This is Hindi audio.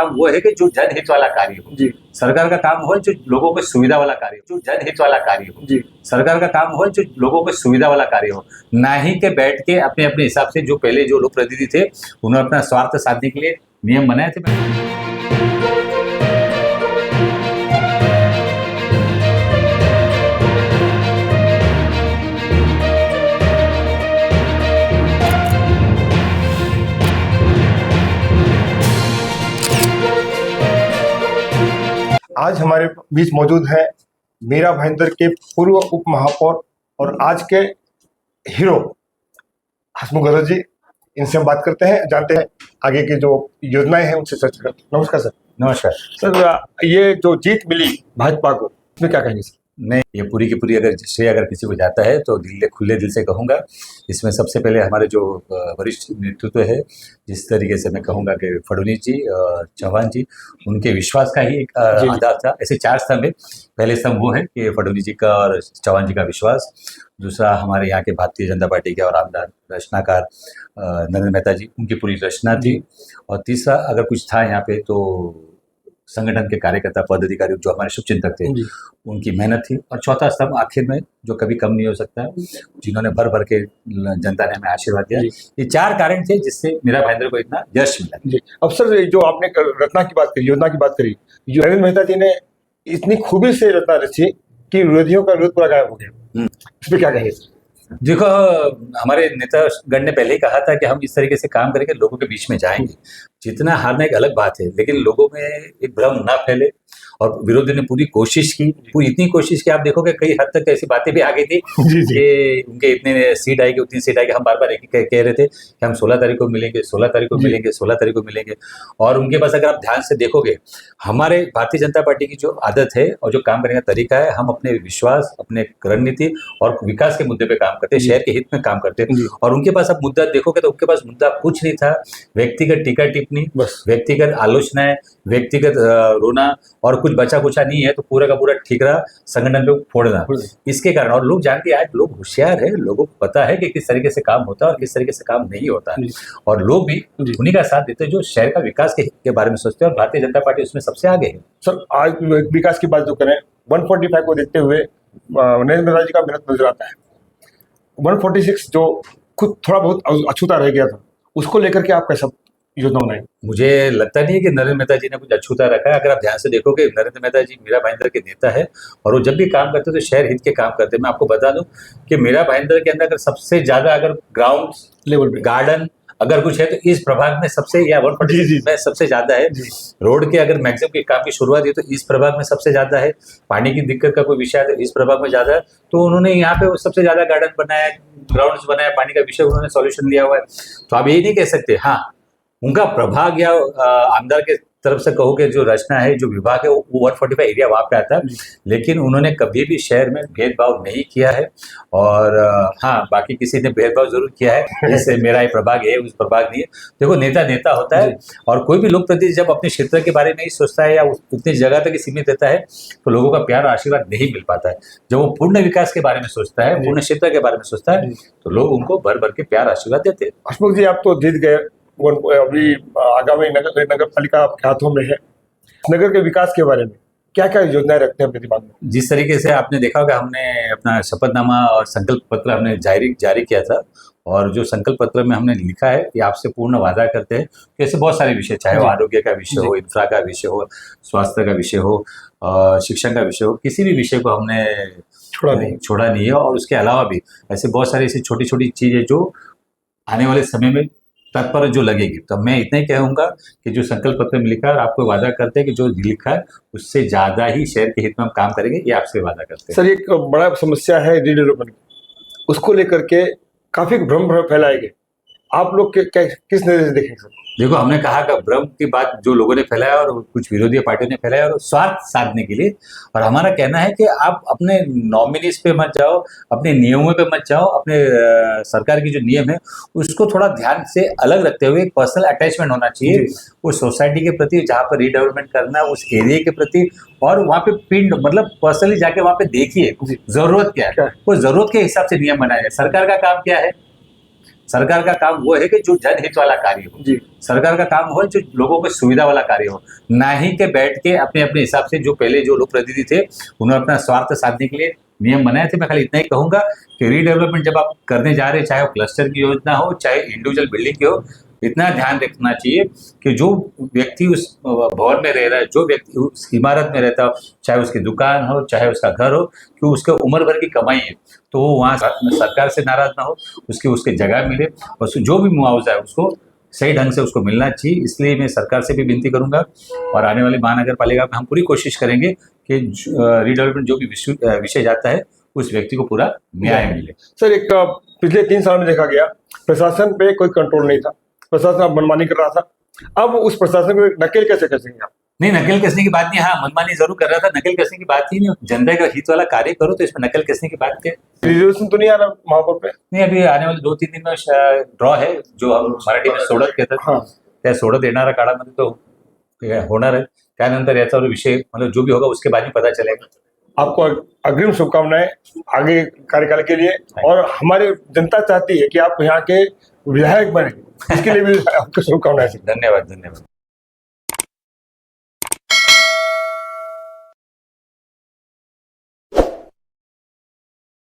काम वो है कि जो जनहित वाला कार्य हो जी सरकार का काम हो, जो लोगों को सुविधा वाला कार्य हो, जो जनहित वाला कार्य हो जी सरकार का काम हो, जो लोगों को सुविधा वाला कार्य हो, ना ही के बैठ के अपने अपने हिसाब से जो पहले जो लोक प्रतिनिधि थे उन्होंने अपना स्वार्थ साधने के लिए नियम बनाए थे। आज हमारे बीच मौजूद है मीरा भाईंदर के पूर्व उप महापौर और आज के हीरो हसमुख गहलोत जी। इनसे हम बात करते हैं, जानते हैं आगे की जो योजनाएं हैं उनसे चर्चा करते हैं। नमस्कार सर। नमस्कार सर, ये जो जीत मिली भाजपा को, इसमें क्या कहेंगे सर? नहीं, ये पूरी की पूरी अगर श्रेय अगर किसी को जाता है तो खुले दिल से कहूँगा। इसमें सबसे पहले हमारे जो वरिष्ठ नेतृत्व है, जिस तरीके से मैं कहूँगा कि फडणवीस जी, चौहान जी, उनके विश्वास का ही एक आधार था। ऐसे 4 स्तंभ है। पहले स्तंभ वो है कि फडणवीस जी का और चौहान जी का विश्वास। दूसरा हमारे यहाँ के भारतीय जनता पार्टी के और आमदार रचनाकार नरेंद्र मेहता जी, उनकी पूरी रचना थी। और तीसरा अगर कुछ था यहाँ पे तो संगठन के कार्यकर्ता पदाधिकारी जो हमारे शुभचिंतक थे, उनकी मेहनत थी। और चौथा स्तंभ आखिर में जो कभी कम नहीं हो सकता, जिन्होंने भर भर के जनता ने हमें आशीर्वाद दिया। ये 4 कारण थे जिससे मीरा भाईंदर को इतना यश मिला। जी, अब सर जो आपने रत्ना की बात करी, योजना की बात करी, जो नरेंद्र मेहता जी ने इतनी खूबी से रत्ना रची कि विरोधियों का विरोध पूरा गायब हो गया। इस पर क्या कहेंगे सर? देखो, हमारे नेतागण ने पहले ही कहा था कि हम इस तरीके से काम करेंगे, लोगों के बीच में जाएंगे। जितना हारना एक अलग बात है, लेकिन लोगों में एक भ्रम ना फैले। और विरोधी ने पूरी कोशिश की, पूरी इतनी कोशिश की, आप देखोगे कई हद तक ऐसी बातें भी आ गई थी कि उनके इतने सीट आएगी, उतनी सीट आएगी। हम बार बार एक कह रहे थे कि हम 16 तारीख को मिलेंगे, 16 तारीख को मिलेंगे, 16 तारीख को मिलेंगे। और उनके पास अगर आप ध्यान से देखोगे, हमारे भारतीय जनता पार्टी की जो आदत है और जो काम करने का तरीका है, हम अपने विश्वास, अपने रणनीति और विकास के मुद्दे पे काम करते हैं, शहर के हित में काम करते हैं। और उनके पास आप मुद्दा देखोगे तो उनके पास मुद्दा कुछ नहीं था। व्यक्तिगत टीका टिप्पणी, व्यक्तिगत आलोचनाएं, व्यक्तिगत रोना और कुछ बचा कुचा नहीं है तो पूरा का पूरा ठीकरा संगठन पे फोड़ना। इसके कारण, और लोग जानते हैं, आज लोग होशियार है, लोगों को पता है कि किस तरीके से काम होता है और किस तरीके से काम नहीं होता है। और लोग भी उन्हीं का साथ देते हैं जो शहर का विकास के बारे में सोचते हैं, और भारतीय जनता पार्टी उसमें सबसे आगे है। सर, आज विकास की बात जो करें, 145 को देखते हुए नरेंद्र मेहता जी का मेहनत नजर आता है। 146 जो खुद थोड़ा बहुत अछूता रह गया था, उसको लेकर के आप कैसा योजना बनाए? मुझे लगता नहीं है कि नरेंद्र मेहता जी ने कुछ अछूता रखा है। अगर आप ध्यान से देखोगे, नरेंद्र मेहता जी मीरा भाईंदर के नेता है और वो जब भी काम करते तो शहर हित के काम करते। मैं आपको बता दूं कि मीरा भाईंदर के अंदर अगर सबसे ज्यादा अगर ग्राउंड लेवल पे गार्डन अगर कुछ है तो इस प्रभाग में सबसे, या 146 में सबसे ज्यादा है। रोड के अगर मैक्सिमम के काम की शुरुआत है तो इस प्रभाग में सबसे ज्यादा है। पानी की दिक्कत का कोई विषय है तो इस प्रभाग में ज्यादा है। तो उन्होंने यहाँ पे सबसे ज्यादा गार्डन बनाया, ग्राउंड्स बनाया, पानी का विषय उन्होंने सॉल्यूशन लिया हुआ है। तो आप यही नहीं कह सकते। हाँ, उनका प्रभाग या आमदार के तरफ से कहोगे जो रचना है, जो विभाग है, वो 145 एरिया वहाँ पे आता है। लेकिन उन्होंने कभी भी शहर में भेदभाव नहीं किया है। और हाँ, बाकी किसी ने भेदभाव जरूर किया है, जैसे मेरा ये प्रभाग है, उस प्रभाग नहीं है। देखो, नेता नेता होता है, और कोई भी लोक प्रतिनिधि जब अपने क्षेत्र के बारे में ही सोचता है या उतनी जगह तक सीमित रहता है तो लोगों का प्यार और आशीर्वाद नहीं मिल पाता है। जब वो पूर्ण विकास के बारे में सोचता है, पूर्ण क्षेत्र के बारे में सोचता है, तो लोग उनको भर भर के प्यार आशीर्वाद देते हैं। हसमुख जी, आप तो जीत गए, अभी आगामी नगर पालिका आपके हाथों में है। नगर के विकास के बारे में क्या क्या योजनाएं रखते हैं अपने दिमाग में? जिस तरीके से आपने देखा होगा, हमने अपना शपथनामा और संकल्प पत्र हमने जारी किया था। और जो संकल्प पत्र में हमने लिखा है कि आपसे पूर्ण वादा करते हैं कि ऐसे बहुत सारे विषय, चाहे वो आरोग्य का विषय हो, इंफ्रा का विषय हो, स्वास्थ्य का विषय हो, शिक्षण का विषय हो, किसी भी विषय को हमने छोड़ा नहीं है। और उसके अलावा भी ऐसे बहुत सारी ऐसी छोटी छोटी चीजें जो आने वाले समय में तत्पर जो लगेगी। तो मैं इतना ही कहूंगा कि जो संकल्प पत्र में लिखा है, और आपको वादा करते हैं कि जो लिखा है उससे ज्यादा ही शहर के हित में हम काम करेंगे, ये आपसे वादा करते हैं। सर, एक बड़ा समस्या है रीडेवलपमेंट, उसको लेकर के काफी भ्रम फैलाए गए। आप लोग किस नजर से देखेंगे सर? देखो, हमने कहा कि भ्रम की बात जो लोगों ने फैलाया और कुछ विरोधी पार्टियों ने फैलाया, और स्वार्थ साधने के लिए। और हमारा कहना है कि आप अपने नॉमिनीज पे मत जाओ, अपने नियमों पे मत जाओ, अपने सरकार की जो नियम है उसको थोड़ा ध्यान से अलग रखते हुए एक पर्सनल अटैचमेंट होना चाहिए उस सोसाइटी के प्रति जहाँ पर रीडेवलपमेंट करना है, उस एरिया के प्रति। और वहाँ पे पिंड मतलब पर्सनली जाके वहाँ पे देखिए जरूरत क्या है, वो जरूरत के हिसाब से नियम बनाए। सरकार का काम क्या है? सरकार का काम वो है कि जो जनहित वाला कार्य हो। जी। सरकार का काम हो जो लोगों को सुविधा वाला कार्य हो, ना ही के बैठ के अपने अपने हिसाब से जो पहले जो लोग प्रतिनिधि थे उन्होंने अपना स्वार्थ साधने के लिए नियम बनाए थे। मैं खाली इतना ही कहूंगा कि रीडेवलपमेंट जब आप करने जा रहे हैं, चाहे वो क्लस्टर की योजना हो चाहे इंडिविजुअल बिल्डिंग की हो, इतना ध्यान रखना चाहिए कि जो व्यक्ति उस भवन में रह रहा है, जो व्यक्ति उस इमारत में रहता हो, चाहे उसकी दुकान हो चाहे उसका घर हो, कि उसके उम्र भर की कमाई है, तो वो वहाँ सरकार से नाराज ना हो, उसकी जगह मिले और जो भी मुआवजा है उसको सही ढंग से उसको मिलना चाहिए। इसलिए मैं सरकार से भी विनती करूंगा और आने वाली महानगर पालिका में हम पूरी कोशिश करेंगे कि रीडेवलपमेंट जो भी विषय जाता है उस व्यक्ति को पूरा न्याय मिले। सर, एक पिछले 3 साल में देखा गया प्रशासन पे कोई कंट्रोल नहीं था, प्रशासन मनमानी कर रहा था। अब उस प्रशासन को नकेल कैसे कसेंगे आप? नहीं, नकल कसने की बात नहीं। हाँ, मनमानी जरूर कर रहा था, नकल कसने की बात ही नहीं। जनता का हित वाला कार्य करो तो इसमें नकल कसने की बात क्या? रिजर्वेशन तो नहीं आ रहा महापौर पे? नहीं, अभी आने वाले 2-3 दिन में ड्रॉ है, जो हम मराठी में सोडत कहतात, हां. त्या सोडत येणाऱ्या काळामध्ये तो होणार आहे। त्यानंतर याचा विषय मतलब जो भी होगा उसके बाद ही पता चलेगा। आपको अग्रिम शुभकामनाएं आगे कार्यकाल के लिए, और हमारी जनता चाहती है कि आप यहाँ के विधायक बने, इसके लिए भी आपको शुभकामनाएं। धन्यवाद।